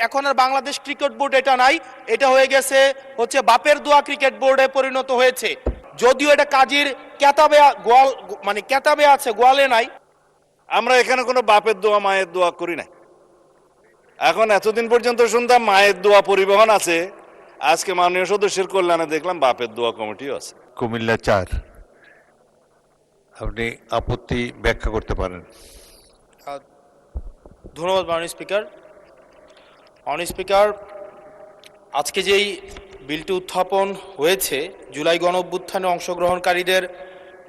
এখন আর Bangladesh cricket board এটা নাই, এটা হয়ে গেছে হচ্ছে বাপের দোয়া ক্রিকেট বোর্ডে পরিণত হয়েছে। যদিও এটা কাজীর কেতাবে গোয়াল মানে কেতাবে আছে, গোয়ালে নাই। আমরা এখানে কোনো বাপের দোয়া মায়ের দোয়া করি না। এখন এতদিন পর্যন্ত শুনতাম মায়ের দোয়া পরিবহন আছে, আজকে মাননীয় সদস্যের কল্যাণে দেখলাম বাপের দোয়া কমিটিও আছে। কুমিল্লা 4, আপনি আপত্তি ব্যাখ্যা করতে পারেন। ধন্যবাদ মাননীয় স্পিকার। মাননীয় স্পিকার, আজকে যেই বিলটি উত্থাপন হয়েছে, জুলাই গণ অভ্যুত্থানে অংশগ্রহণকারীদের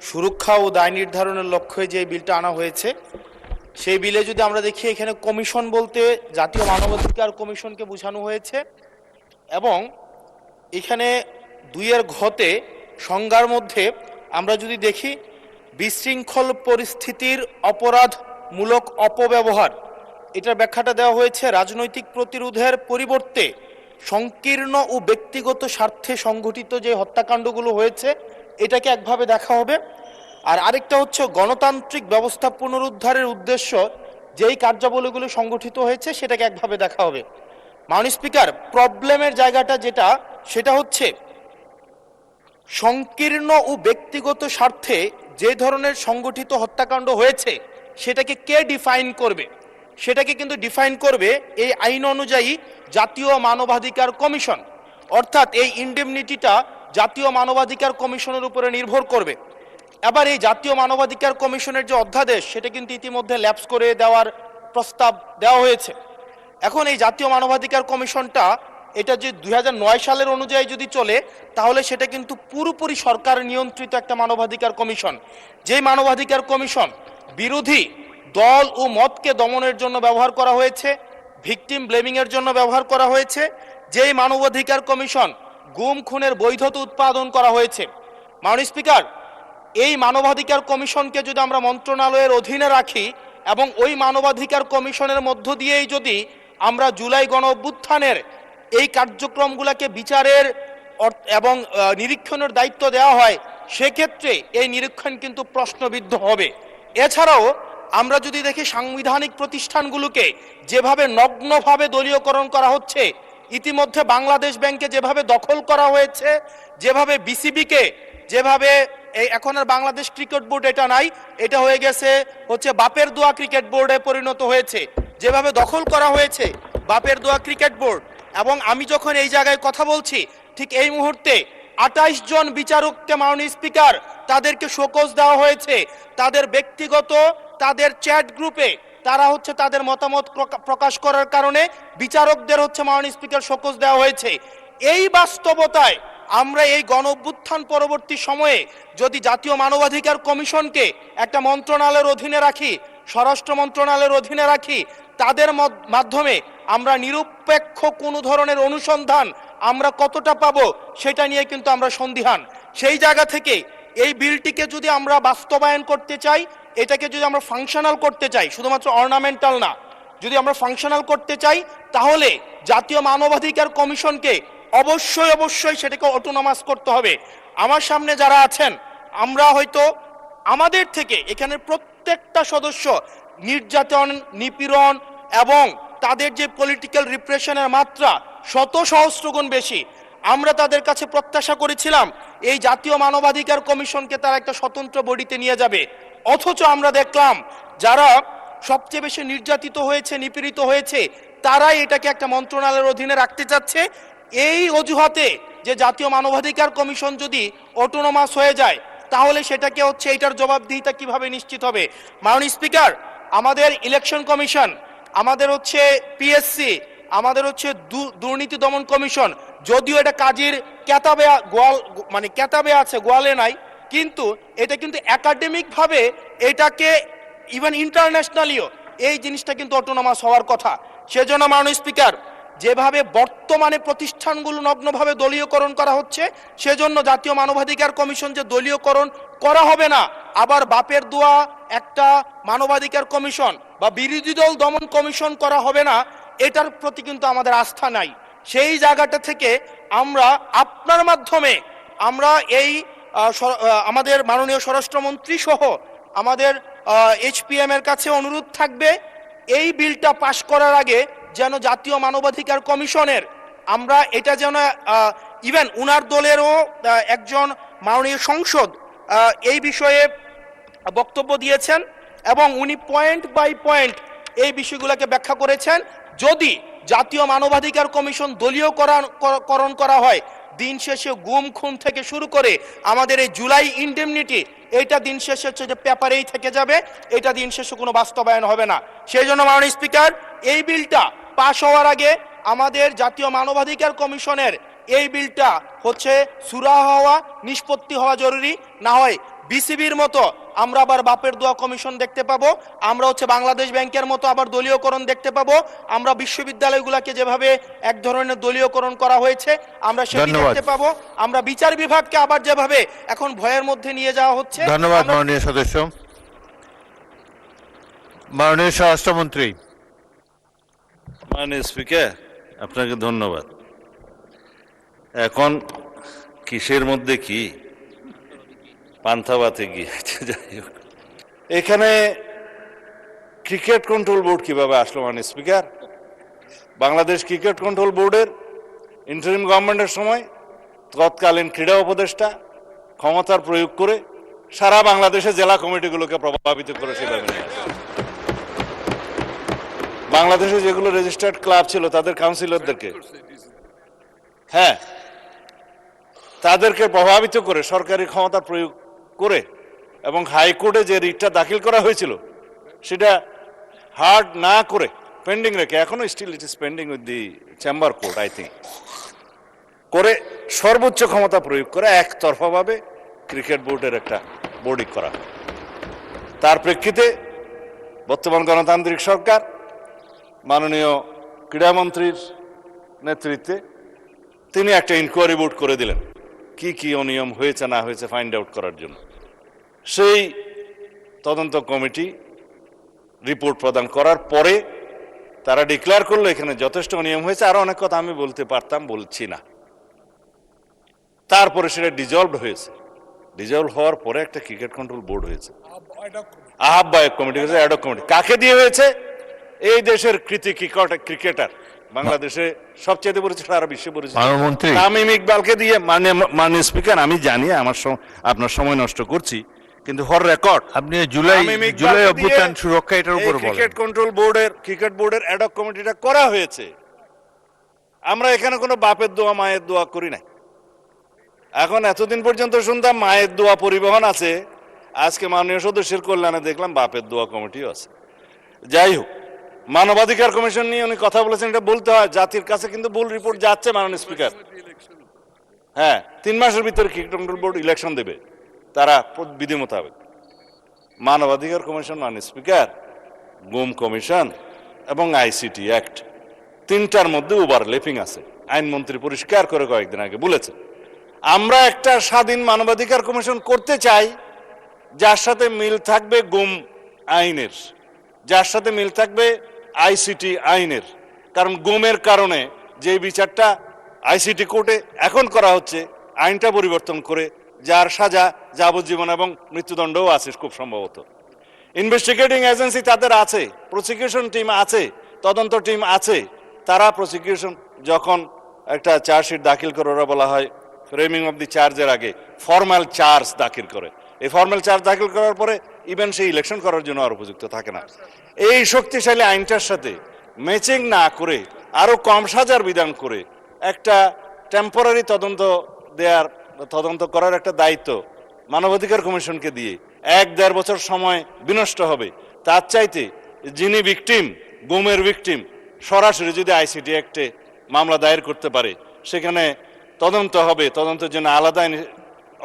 সুরক্ষা ও দায় নির্ধারণের লক্ষ্যে যে বিলটা আনা হয়েছে, সেই বিলে যদি আমরা দেখি, এখানে কমিশন বলতে জাতীয় মানবাধিকার কমিশনকে বোঝানো হয়েছে এবং এখানে 2-এর ঘতে সংজ্ঞার মধ্যে আমরা যদি দেখি, বিশৃঙ্খল পরিস্থিতির অপরাধমূলক অপব্যবহার, এটার ব্যাখ্যাটা দেওয়া হয়েছে রাজনৈতিক প্রতিরোধের পরিবর্তে সংকীর্ণ ও ব্যক্তিগত স্বার্থে সংঘটিত যে হত্যাকাণ্ডগুলো হয়েছে এটাকে একভাবে দেখা হবে। আর আরেকটা হচ্ছে গণতান্ত্রিক ব্যবস্থা পুনরুদ্ধারের উদ্দেশ্য যেই কার্যাবলীগুলো সংগঠিত হয়েছে সেটাকে একভাবে দেখা হবে। মাননীয় স্পিকার, প্রবলেমের জায়গাটা যেটা, সেটা হচ্ছে সংকীর্ণ ও ব্যক্তিগত স্বার্থে যে ধরনের সংগঠিত হত্যাকাণ্ড হয়েছে সেটাকে কে ডিফাইন করবে, সেটাকে কিন্তু ডিফাইন করবে এই আইন অনুযায়ী জাতীয় মানবাধিকার কমিশন। অর্থাৎ এই ইনডেমনিটিটা জাতীয় মানবাধিকার কমিশনের উপরে নির্ভর করবে। এবার এই জাতীয় মানবাধিকার কমিশনের যে অধ্যাদেশ, সেটা কিন্তু ইতিমধ্যে ল্যাপস করে দেওয়ার প্রস্তাব দেওয়া হয়েছে। এখন এই জাতীয় মানবাধিকার কমিশনটা, এটা যে 2009 সালের অনুযায়ী যদি চলে, তাহলে সেটা কিন্তু পুরোপুরি সরকার নিয়ন্ত্রিত একটা মানবাধিকার কমিশন। যেই মানবাধিকার কমিশন বিরোধী দল ও মতকে দমনের জন্য ব্যবহার করা হয়েছে, ভিকটিম ব্লেমিংয়ের জন্য ব্যবহার করা হয়েছে, যেই মানবাধিকার কমিশন গুম খুনের বৈধতা উৎপাদন করা হয়েছে। মাননীয় স্পিকার, এই মানবাধিকার কমিশনকে যদি আমরা মন্ত্রণালয়ের অধীনে রাখি এবং ওই মানবাধিকার কমিশনের মধ্য দিয়েই যদি আমরা জুলাই গণ অভ্যুত্থানের এই কার্যক্রমগুলোকে বিচারের এবং নিরীক্ষণের দায়িত্ব দেওয়া হয়, সেক্ষেত্রে এই নিরীক্ষণ কিন্তু প্রশ্নবিদ্ধ হবে। এছাড়াও আমরা যদি দেখি, সাংবিধানিক প্রতিষ্ঠানগুলোকে যেভাবে নগ্নভাবে দলীয়করণ করা হচ্ছে, ইতিমধ্যে বাংলাদেশ ব্যাংকে যেভাবে দখল করা হয়েছে, যেভাবে বিসিবিকে যেভাবে এখন আর বাংলাদেশ ক্রিকেট বোর্ড এটা নাই, এটা হয়ে গেছে হচ্ছে বাপের দোয়া ক্রিকেট বোর্ডে পরিণত হয়েছে, যেভাবে দখল করা হয়েছে বাপের দোয়া ক্রিকেট বোর্ড। এবং আমি যখন এই জায়গায় কথা বলছি, ঠিক এই মুহূর্তে 28 জন বিচারককে মাননীয় স্পিকার তাদেরকে শোকজ দেওয়া হয়েছে। তাদের ব্যক্তিগত তাদের চ্যাট গ্রুপে তারা হচ্ছে তাদের মতামত প্রকাশ করার কারণে বিচারকদের হচ্ছে মাননীয় স্পিকার শোকজ দেওয়া হয়েছে। এই বাস্তবতায় আমরা এই গণ অভ্যুত্থান পরবর্তী সময়ে যদি জাতীয় মানবাধিকার কমিশনকে একটা মন্ত্রণালয়ের অধীনে রাখি, স্বরাষ্ট্র মন্ত্রণালয়ের অধীনে রাখি, তাদের মাধ্যমে আমরা নিরপেক্ষ কোনো ধরনের অনুসন্ধান আমরা কতটা পাবো সেটা নিয়ে কিন্তু আমরা সন্দিহান। সেই জায়গা থেকে এই বিলটিকে যদি আমরা বাস্তবায়ন করতে চাই, এটাকে যদি আমরা ফাংশনাল করতে চাই, শুধুমাত্র অর্নামেন্টাল না, যদি আমরা ফাংশনাল করতে চাই, তাহলে জাতীয় মানবাধিকার কমিশনকে অবশ্যই সেটাকে অটোনমাস করতে হবে। আমার সামনে যারা আছেন, আমরা হয়তো আমাদের থেকে এখানে প্রত্যেকটা সদস্য নির্যাতন, নিপীড়ন এবং তাদের যে পলিটিক্যাল রিপ্রেশনের মাত্রা শত সহস্রগুণ বেশি। আমরা তাদের কাছে প্রত্যাশা করেছিলাম এই জাতীয় মানবাধিকার কমিশনকে তারা একটা স্বতন্ত্র বডিতে নিয়ে যাবে, অথচ আমরা দেখলাম যারা সবচেয়ে বেশি নির্যাতিত হয়েছে, নিপীড়িত হয়েছে, তারাই এটাকে একটা মন্ত্রণালয়ের অধীনে রাখতে চাচ্ছে। এই অজুহাতে যে জাতীয় মানবাধিকার কমিশন যদি অটোনমাস হয়ে যায়, তাহলে সেটাকে হচ্ছে এটার জবাবদিহিতা কিভাবে নিশ্চিত হবে? মাননীয় স্পিকার, আমাদের ইলেকশন কমিশন, আমাদের হচ্ছে পিএসসি, আমাদের হচ্ছে দুর্নীতি দমন কমিশন, যদিও এটা কাজীর কেতাবে আছে, গোয়ালে নাই, কিন্তু এটা কিন্তু একাডেমিকভাবে এটাকে ইভেন ইন্টারন্যাশনালিও এই জিনিসটা কিন্তু অটোনমাস হওয়ার কথা। সেজন্য মাননীয় স্পিকার, যেভাবে বর্তমানে প্রতিষ্ঠানগুলো নগ্নভাবে দলীয়করণ করা হচ্ছে, সেজন্য জাতীয় মানবাধিকার কমিশন যে দলীয়করণ করা হবে না, আবার বাপের দোয়া একটা মানবাধিকার কমিশন বা বিরোধী দল দমন কমিশন করা হবে না, এটার প্রতি কিন্তু আমাদের আস্থা নাই। সেই জায়গাটা থেকে আমরা আপনার মাধ্যমে আমরা এই আমাদের মাননীয় স্বরাষ্ট্রমন্ত্রী সহ আমাদের এইচপিএম এর কাছে অনুরোধ থাকবে, এই বিলটা পাশ করার আগে যেন জাতীয় মানবাধিকার কমিশনের আমরা এটা যেন ইভেন উনার দলেরও একজন মাননীয় সংসদ এই বিষয়ে বক্তব্য দিয়েছেন এবং উনি পয়েন্ট বাই পয়েন্ট এই বিষয়গুলোকে ব্যাখ্যা করেছেন। যদি জাতীয় মানবাধিকার কমিশন দলীয়করণ করা হয়, দিন শেষে গুম খুন থেকে শুরু করে আমাদের এই জুলাই ইনডেমনিটি, এইটা দিন শেষে হচ্ছে যে পেপারেই থেকে যাবে, এটা দিন শেষে কোনো বাস্তবায়ন হবে না। সেই জন্য মাননীয় স্পিকার, এই বিলটা পাশ হওয়ার আগে আমাদের জাতীয় মানবাধিকার কমিশনের এই বিলটা হচ্ছে সুরাহা হওয়া, নিষ্পত্তি হওয়া জরুরি। না হয় বিসিবির মতো আমরা আবার বাপের দোয়া কমিশন দেখতে পাবো, আমরা হচ্ছে বাংলাদেশ ব্যাংকের মতো আবার দলীয়করণ দেখতে পাবো, আমরা বিশ্ববিদ্যালয়গুলোকে যেভাবে এক ধরনের দলীয়করণ করা হয়েছে আমরা সেটি দেখতে পাবো, আমরা বিচার বিভাগকে আবার যেভাবে এখন ভয়ের মধ্যে নিয়ে যাওয়া হচ্ছে। ধন্যবাদ মাননীয় সদস্য। মাননীয় স্বরাষ্ট্রমন্ত্রী। মাননীয় স্পিকার, আপনাকে ধন্যবাদ। এখন কিসের মধ্যে কি পান্থাবাতে গিয়েছে, যাই হোক, এখানে ক্রিকেট কন্ট্রোল বোর্ড কিভাবে আসলো মাননীয় স্পিকার? বাংলাদেশ ক্রিকেট কন্ট্রোল বোর্ডের ইন্টারিম গভর্নমেন্টের সময় তৎকালীন ক্রীড়া উপদেষ্টা ক্ষমতার প্রয়োগ করে সারা বাংলাদেশে জেলা কমিটিগুলোকে প্রভাবিত করে সেভাবে নিয়ে আসে। বাংলাদেশে যেগুলো রেজিস্টার্ড ক্লাব ছিল তাদের কাউন্সিলরদেরকে, হ্যাঁ, তাদেরকে প্রভাবিত করে সরকারি ক্ষমতা প্রয়োগ করে এবং হাইকোর্টে যে রিটটা দাখিল করা হয়েছিল সেটা হার্ড না করে পেন্ডিং রেখে, এখনো still it is pending with the chamber court I think, করে সর্বোচ্চ ক্ষমতা প্রয়োগ করে একতরফাভাবে ক্রিকেট বোর্ডের একটা বোর্ডিং করা। তার প্রেক্ষিতে বর্তমান গণতান্ত্রিক সরকার মাননীয় ক্রীড়ামন্ত্রীর নেতৃত্বে তিনি একটা ইনকোয়ারি বোর্ড করে দিলেন কি কি অনিয়ম হয়েছে না হয়েছে ফাইন্ড আউট করার জন্য। সেই তদন্ত কমিটি রিপোর্ট প্রদান করার পরে তারা ডিক্লেয়ার করলো এখানে যথেষ্ট অনিয়ম হয়েছে, আরো অনেক কথা আমি বলতে পারতাম, বলছি না। তারপরে সেটা ডিজলভ হয়েছে, ডিজলভ হওয়ার পরে একটা ক্রিকেট কন্ট্রোল বোর্ড হয়েছে, আহ্বায়ক কমিটি হয়েছে, অ্যাডক কমিটি। কাকে দিয়ে হয়েছে? এই দেশের কৃতি ক্রিকেটার, বাংলাদেশে সবচেয়ে পরিচিত, সারা বিশ্বে পরিচিত তামিম ইকবালকে দিয়ে। মাননীয় স্পিকার, আমি জানি আপনার সময় নষ্ট করছি, কিন্তু ফর রেকর্ড আপনি জুলাই অভ্যুত্থান সুরক্ষা এটার উপর বলেন। ক্রিকেট কন্ট্রোল বোর্ডের ক্রিকেট বোর্ডের অ্যাডক কমিটিটা করা হয়েছে। আমরা এখানে কোনো বাপের দোয়া মায়ের দোয়া করি নাই। এখন এতদিন পর্যন্ত শুনতাম মায়ের দোয়া পরিবহন আছে, আজকে মাননীয় সদস্যের কল্যাণে দেখলাম বাপের দোয়া কমিটিও আছে। যাই হোক, মানবাধিকার কমিশন নিয়ে উনি কথা বলেছেন, এটা বলতে হয়, জাতির কাছে কিন্তু ভুল রিপোর্ট যাচ্ছে মাননীয় স্পিকার। হ্যাঁ, 3 মাসের ভিতরে ক্রিকেট কন্ট্রোল বোর্ড ইলেকশন দেবে তারা বিধি মোতাবেক। মানবাধিকার কমিশন মাননীয় স্পিকার, গুম কমিশন এবং আইসিটি অ্যাক্ট, 3টার মধ্যে ওভারল্যাপিং আছে। আইনমন্ত্রী পরিষ্কার করে কয়েকদিন আগে বলেছে, আমরা একটা স্বাধীন মানবাধিকার কমিশন করতে চাই যার সাথে মিল থাকবে গুম আইনের, যার সাথে মিল থাকবে আইসিটি আইনের। কারণ গুমের কারণে যে বিচারটা আইসিটি কোর্টে এখন করা হচ্ছে, আইনটা পরিবর্তন করে, যার সাজা যাবজ্জীবন এবং মৃত্যুদণ্ডও আছে খুব সম্ভবত। ইনভেস্টিগেটিং এজেন্সি তাদের আছে, প্রসিকিউশন টিম আছে, তদন্ত টিম আছে। তারা প্রসিকিউশন যখন একটা চার্জশিট দাখিল করে, ওরা বলা হয় ফ্রেমিং অফ দি চার্জের আগে ফর্মাল চার্জ দাখিল করে। এই ফর্মাল চার্জ দাখিল করার পরে ইভেন সেই ইলেকশন করার জন্য আর উপযুক্ত থাকে না। এই শক্তিশালী আইনটার সাথে ম্যাচিং না করে আরো কম সাজার বিধান করে একটা টেম্পোরারি তদন্ত করার একটা দায়িত্ব মানবাধিকার কমিশনকে দিয়ে 1-1.5 বছর সময় বিনষ্ট হবে। তার চাইতে যিনি ভিকটিম, গুমের ভিকটিম, সরাসরি যদি আইসিটি অ্যাক্টে মামলা দায়ের করতে পারে, সেখানে তদন্ত হবে, তদন্তের জন্য আলাদা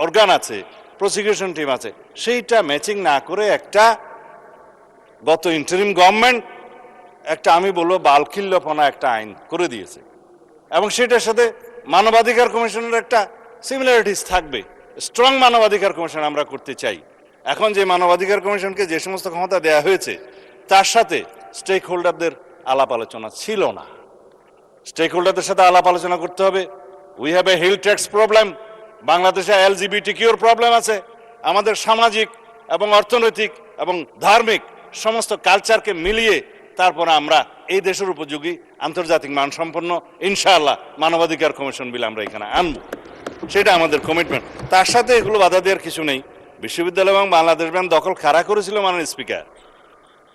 অর্গান আছে, প্রসিকিউশন টিম আছে, সেইটা ম্যাচিং না করে একটা গত ইন্টারিম গভর্নমেন্ট একটা, আমি বলবো, বালখিল্যপনা একটা আইন করে দিয়েছে এবং সেটার সাথে মানবাধিকার কমিশনের একটা সিমিলারিটিস থাকবে। স্ট্রং মানবাধিকার কমিশন আমরা করতে চাই। এখন যে মানবাধিকার কমিশনকে যে সমস্ত ক্ষমতা দেওয়া হয়েছে তার সাথে স্টেক হোল্ডারদের আলাপ আলোচনা ছিল না। স্টেক হোল্ডারদের সাথে আলাপ আলোচনা করতে হবে। We have a hill tracts problem, বাংলাদেশে LGBTQ প্রবলেম আছে। আমাদের সামাজিক এবং অর্থনৈতিক এবং ধার্মিক সমস্ত কালচারকে মিলিয়ে তারপরে আমরা এই দেশের উপযোগী আন্তর্জাতিক মানসম্পন্ন ইনশাআল্লাহ মানবাধিকার কমিশন বিল আমরা এখানে আনবো, সেটা আমাদের কমিটমেন্ট। তার সাথে এগুলো বাধা দেওয়ার কিছু নেই। বিশ্ববিদ্যালয় এবং বাংলাদেশ ব্যাংক দখল কারা করেছিল মাননীয় স্পিকার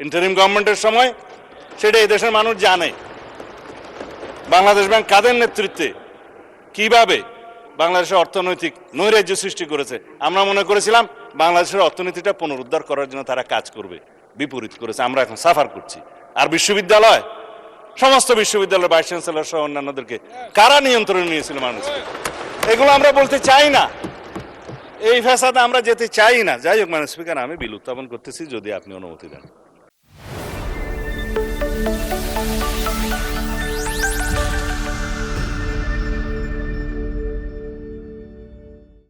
ইন্টারিম গভর্নমেন্টের সময়, সেটা এই দেশের মানুষ জানে। বাংলাদেশ ব্যাংক কাদের নেতৃত্বে কিভাবে বাংলাদেশের অর্থনৈতিক নৈরাজ্য সৃষ্টি করেছে, আমরা মনে করেছিলাম বাংলাদেশের অর্থনীতিটা পুনরুদ্ধার করার জন্য তারা কাজ করবে, বিপরীত করেছে। আমরা এখন সাফার করছি। আর বিশ্ববিদ্যালয়, সমস্ত বিশ্ববিদ্যালয়ের ভাইস চ্যান্সেলর সহ অন্যান্যদেরকে কারা নিয়ন্ত্রণে নিয়েছিল মানুষ, এগুলো আমরা বলতে চাই না। এই ফ্যাসাদে আমরা যেতে চাই না। যাই হোক, মানে স্পিকার, আমি বিল উত্থাপন করতেছি যদি আপনি অনুমতি দেন।